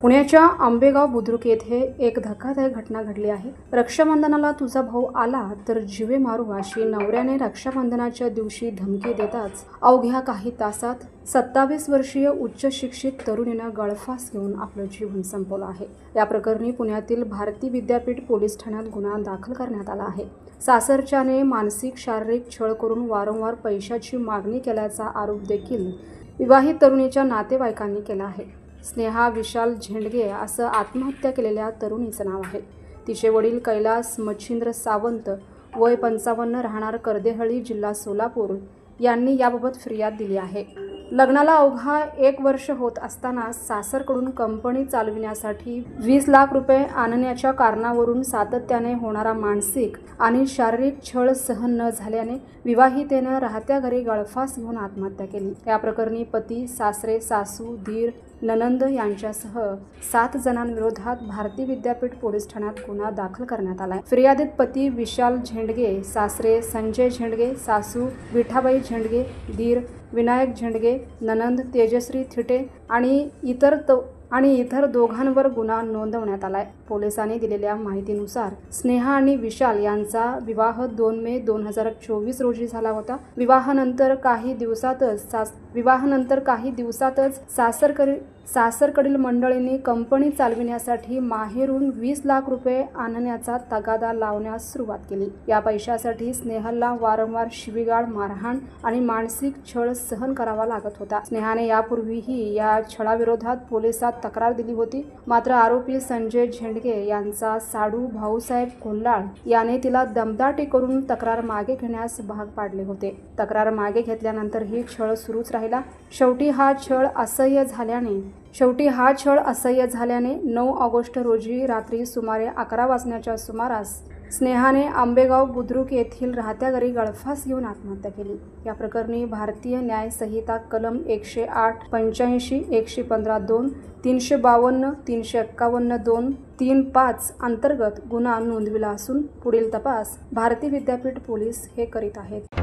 पुण्याच्या आंबेगाव बुद्रुक येथे एक धक्कादायक घटना घडली आहे। रक्षाबंधनाला तुझा भाऊ आला तर जीवे मारू अशी नवऱ्याने रक्षाबंधनाच्या दिवशी धमकी देताच अवघ्या काही तासात 27 वर्षीय उच्च शिक्षित तरुणीने गळफास घेऊन आपलं जीवन संपवलं आहे। या प्रकरणी पुण्यातील भारती विद्यापीठ पोलीस ठाण्यात गुन्हा दाखल करण्यात आला आहे। सासरच्याने मानसिक शारीरिक छळ करून वारंवार पैशाची मागणी केल्याचा आरोप देखील विवाहित तरुणीच्या नातेवाईकांनी केला आहे। स्नेहा विशाल झेंडगे असं आत्महत्या केलेल्या तरुणीचं नाव आहे। तिचे वडील कैलास मच्छिंद्र सावंत वय 55 राहणार कर्देहळ्ळी जिल्हा सोलापूर यांनी याबाबत फिर्याद दिली आहे। लग्नाला अवघा 1 वर्ष होत असताना सासरकडून कंपनी चालविण्यासाठी 20 लाख रुपये आणण्याच्या कारणावरून सातत्याने होणारा मानसिक आणि शारीरिक छळ सहन न झाल्याने विवाहितेने राहत्या घरी गळफास घेऊन आत्महत्या केली। या प्रकरणी पती, सासरे, सासू, दीर, ननंद यांच्यासह 7 जणांविरोधात भारती विद्यापीठ पोलीस ठाण्यात गुन्हा दाखल करण्यात आला आहे। फिर्यादीत पती विशाल झेंडगे, सासरे संजय झेंडगे, सासू विठाबाई झेंडगे, दीर विनायक झेंडगे, ननंद तेजश्री थिटे आणि इतर दोघांवर गुन्हा नोंदवण्यात आलाय। पोलिसांनी दिलेल्या माहितीनुसार स्नेहा आणि विशाल यांचा विवाह 2 मे 2024 रोजी झाला होता। विवाहानंतर काही दिवसातच सासरकडील मंडळींनी कंपनी चालविण्यासाठी माहेरून 20 लाख रुपये आणण्याचा तगादा लावण्यास सुरुवात केली। या पैशासाठी स्नेहलला वारंवार शिवीगाळ, मारहाण आणि मानसिक छळ सहन करावा लागत होता। स्नेहाने यापूर्वीही या छळाविरोधात पोलिसात तक्रार दिली होती, मात्र आरोपी संजय झेंडगे यांचा साडू भाऊसाहेब कोल्हाळ याने तिला दमदाटी करून तक्रार मागे घेण्यास भाग पाडले होते। तक्रार मागे घेतल्यानंतरही छळ सुरूच राहिला। शेवटी हा छळ असह्य झाल्याने 9 ऑगस्ट रोजी रात्री सुमारे 11 वाजण्याच्या सुमारास स्नेहाने आंबेगाव बुद्रुक येथील राहत्या घरी गळफास घेऊन आत्महत्या केली। या प्रकरणी भारतीय न्याय संहिता कलम 108, 85, 115(2), 352, 351(2), 35 अंतर्गत गुन्हा नोंदविला असून पुढील तपास भारती विद्यापीठ पोलीस हे करीत आहेत।